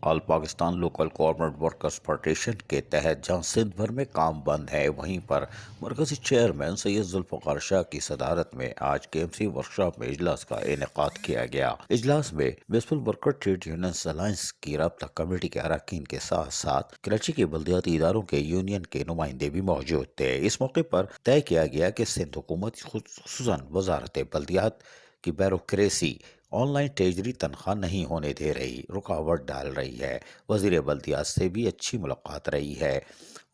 آل Pakistan local government workers federation کے تحت جہاں سندھ بھر میں کام بند ہے، وہیں پر مرکزی چیئرمین سید ذوالفقار شاہ کی صدارت میں آج کے ایم سی ورکشاپ میں اجلاس کا انعقاد کیا گیا۔ اجلاس میں municipal worker trade unions alliance کی رابطہ کمیٹی کے اراکین کے ساتھ ساتھ کراچی کے بلدیاتی اداروں کے یونین کے نمائندے بھی موجود تھے۔ اس موقع پر طے کیا گیا کہ سندھ حکومت خصوصاً وزارت بلدیات کی بیوروکریسی آن لائن ٹیجری تنخواہ نہیں ہونے دے رہی، رکاوٹ ڈال رہی ہے۔ وزیر بلدیات سے بھی اچھی ملاقات رہی ہے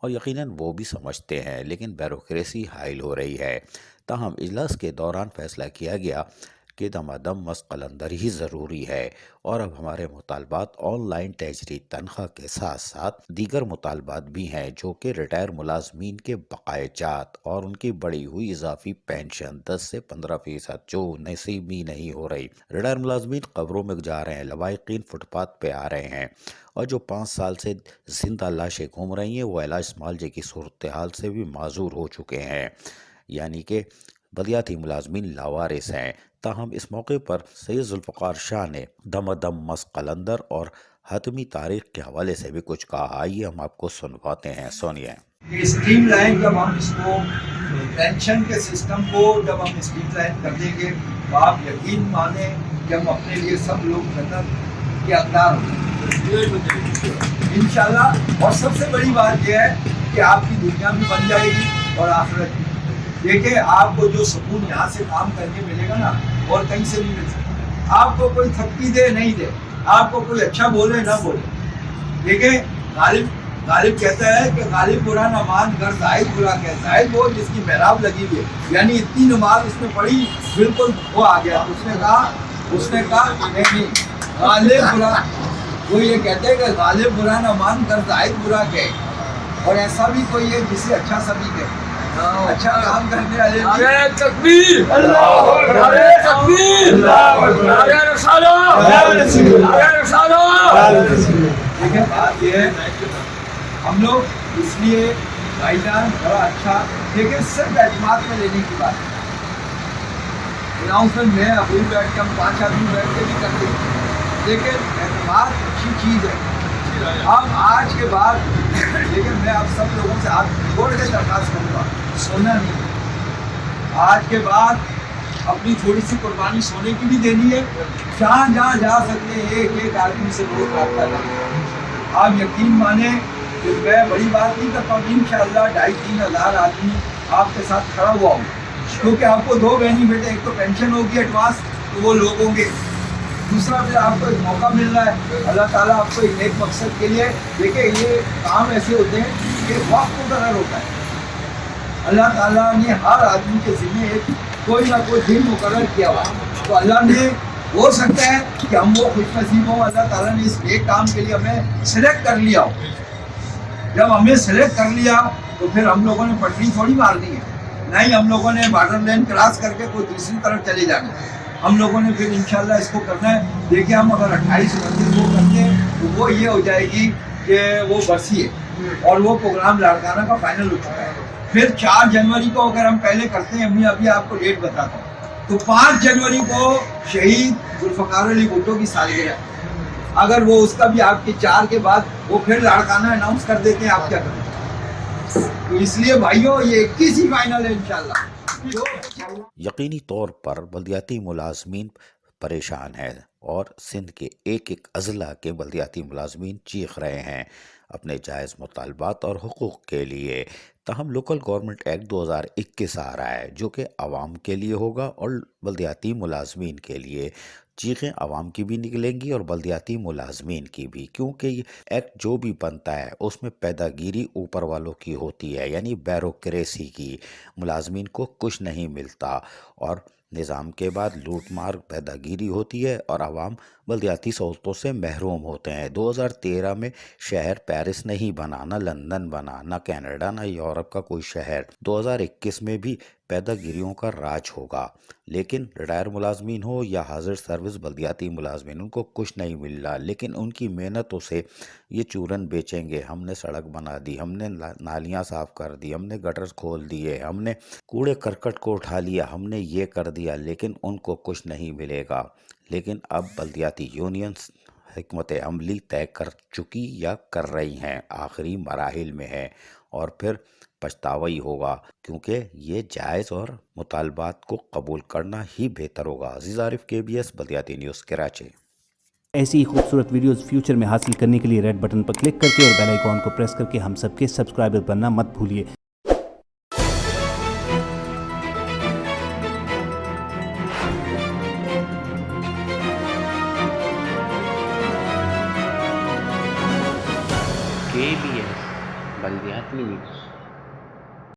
اور یقیناً وہ بھی سمجھتے ہیں، لیکن بیوروکریسی حائل ہو رہی ہے۔ تاہم اجلاس کے دوران فیصلہ کیا گیا کہ دم مست قلندر ہی ضروری ہے اور اب ہمارے مطالبات آن لائن تجری تنخواہ کے ساتھ ساتھ دیگر مطالبات بھی ہیں، جو کہ ریٹائر ملازمین کے بقائے جات اور ان کی بڑھی ہوئی اضافی پینشن 10 سے 15% جو نصیب ہی نہیں ہو رہی۔ ریٹائر ملازمین قبروں میں جا رہے ہیں، لوائقین فٹ پاتھ پہ آ رہے ہیں اور جو 5 سال سے زندہ لاشیں گھوم رہی ہیں وہ علاج معالجے کی صورتحال سے بھی معذور ہو چکے ہیں، یعنی کہ بلدیاتی ملازمین لاوارث ہیں۔ تاہم اس موقع پر سید ذوالفقار شاہ نے دم مست قلندر اور حتمی تاریخ کے حوالے سے بھی کچھ کہا۔ آئیے ہم آپ کو سنواتے ہیں، سنیے۔ اسٹریم لائن جب ہم اس کو پینشن کے سسٹم کو جب ہم اسٹریم لائن کر دیں گے تو آپ یقین مانیں کہ ہم اپنے لیے سب لوگ جنت کے حقدار ہوں گے انشاءاللہ۔ اور سب سے بڑی بات یہ ہے کہ آپ کی دنیا بھی بن جائے گی اور آخرت بھی۔ دیکھیں آپ کو جو سکون یہاں سے کام کر کے ملے گا نا اور کہیں سے نہیں مل سکتا۔ آپ کو کوئی تھپکی دے نہیں دے، آپ کو کوئی اچھا بولے نہ بولے۔ دیکھیں غالب کہتا ہے کہ غالب برا نہ مان گر زاہد برا کہ زاہد وہ جس کی محراب لگی ہوئی ہے، یعنی اتنی نماز اس نے پڑھی بالکل وہ آ گیا۔ اس نے کہا نہیں غالب برا، وہ یہ کہتے ہیں کہ غالب برا نہ مان گر زاہد برا کہ، اور ایسا بھی کوئی ہے جسے اچھا سبھی کہ، اچھا کام کرنے والے نعرہ تکبیر، نعرہ تکبیر، نعرہ رسالت، نعرہ رسالت۔ لیکن بات یہ ہے ہم لوگ اس لیے بھائی جان بڑا اچھا دیکھیں، صرف اعتماد میں لینے کی بات ہے۔ اناؤنسمنٹ میں ابھی بیٹھ کے ہم 5 آدمی بیٹھ کے بھی کرتے ہیں، لیکن اعتماد اچھی چیز ہے۔ اب آج کے بعد لیکن میں آپ سب لوگوں سے ہاتھ چھوڑ کے درخواست کروں گا، سونا نہیں۔ آج کے بعد اپنی تھوڑی سی قربانی سونے کی بھی دینی ہے۔ جہاں جہاں جا سکتے ہیں ایک آدمی سے روز رابطہ کریں۔ آپ یقین مانیں کہ میں بڑی بات نہیں کرتا ہوں، انشاءاللہ 2,500-3 ہزار آدمی آپ کے ساتھ کھڑا ہوا ہوں، کیونکہ آپ کو 2 بینیفٹ ہے، ایک تو پینشن ہوگی ایڈوانس تو وہ لوگ ہوں گے، دوسرا پھر آپ کو ایک موقع مل رہا ہے اللہ تعالیٰ آپ کو ایک نیک مقصد کے لیے۔ دیکھیں یہ کام ایسے ہوتے ہیں کہ وقت مقرر ہوتا ہے، اللہ تعالیٰ نے ہر آدمی کے ذمہ ایک کوئی نہ کوئی دن مقرر کیا ہوا، تو اللہ نے ہو سکتا ہے کہ ہم وہ خوش نصیب ہوں، اللہ تعالیٰ نے اس ایک کام کے لیے ہمیں سلیکٹ کر لیا ہو۔ جب ہمیں سلیکٹ کر لیا تو پھر ہم لوگوں نے پٹری تھوڑی مارنی ہے، نہیں ہم لوگوں نے بارڈر لائن کراس کر کے کوئی دوسری طرف چلے جانا ہے، ہم لوگوں نے پھر انشاءاللہ اس کو کرنا ہے۔ دیکھیں ہم اگر 28-29 کو کرتے ہیں تو وہ یہ ہو جائے گی کہ وہ برسی ہے اور وہ پروگرام لاڑکانہ کا فائنل ہو چکا ہے۔ پھر 4 جنوری کو اگر ہم پہلے کرتے ہیں، میں ابھی آپ کو ڈیٹ بتاتا ہوں، تو 5 جنوری کو شہید ذوالفقار علی بھٹو کی سالگرہ، اگر وہ اس کا بھی آپ کے 4 کے بعد وہ پھر لاڑکانہ اناؤنس کر دیتے ہیں، آپ کیا کریں؟ تو اس لیے بھائیوں یہ 21 ہی فائنل ہے انشاءاللہ۔ یقینی طور پر بلدیاتی ملازمین پریشان ہیں اور سندھ کے ایک اضلاع کے بلدیاتی ملازمین چیخ رہے ہیں اپنے جائز مطالبات اور حقوق کے لیے۔ تاہم لوکل گورنمنٹ ایکٹ 2021 آ رہا ہے جو کہ عوام کے لیے ہوگا اور بلدیاتی ملازمین کے لیے۔ چیخیں عوام کی بھی نکلیں گی اور بلدیاتی ملازمین کی بھی، کیونکہ یہ ایکٹ جو بھی بنتا ہے اس میں پیدا گیری اوپر والوں کی ہوتی ہے، یعنی بیوروکریسی کی۔ ملازمین کو کچھ نہیں ملتا اور نظام کے بعد لوٹ مار پیدا گیری ہوتی ہے اور عوام بلدیاتی سہولتوں سے محروم ہوتے ہیں۔ 2013 میں شہر پیرس نہیں بنا، نہ لندن بنا، نہ کینیڈا، نہ یورپ کا کوئی شہر۔ 2021 میں بھی پیدا گیریوں کا راج ہوگا، لیکن ریٹائر ملازمین ہو یا حاضر سروس بلدیاتی ملازمین، ان کو کچھ نہیں مل رہا، لیکن ان کی محنتوں سے یہ چورن بیچیں گے۔ ہم نے سڑک بنا دی، ہم نے نالیاں صاف کر دی، ہم نے گٹرز کھول دیے، ہم نے کوڑے کرکٹ کو اٹھا لیا، ہم نے یہ کر دیا، لیکن ان کو کچھ نہیں ملے گا۔ لیکن اب بلدیاتی یونینز حکمت عملی طے کر چکی یا کر رہی ہیں، آخری مراحل میں ہیں، اور پھر پچھتاوا ہی ہوگا، کیونکہ یہ جائز اور مطالبات کو قبول کرنا ہی بہتر ہوگا۔ عزیز عارف، KBS بلدیاتی نیوز، کراچی۔ ایسی ہی خوبصورت ویڈیوز فیوچر میں حاصل کرنے کے لیے ریڈ بٹن پر کلک کر کے اور بیل آئیکن کو پریس کر کے ہم سب کے سبسکرائبر بننا مت بھولیے۔ KBS بلدیاتی نیوز۔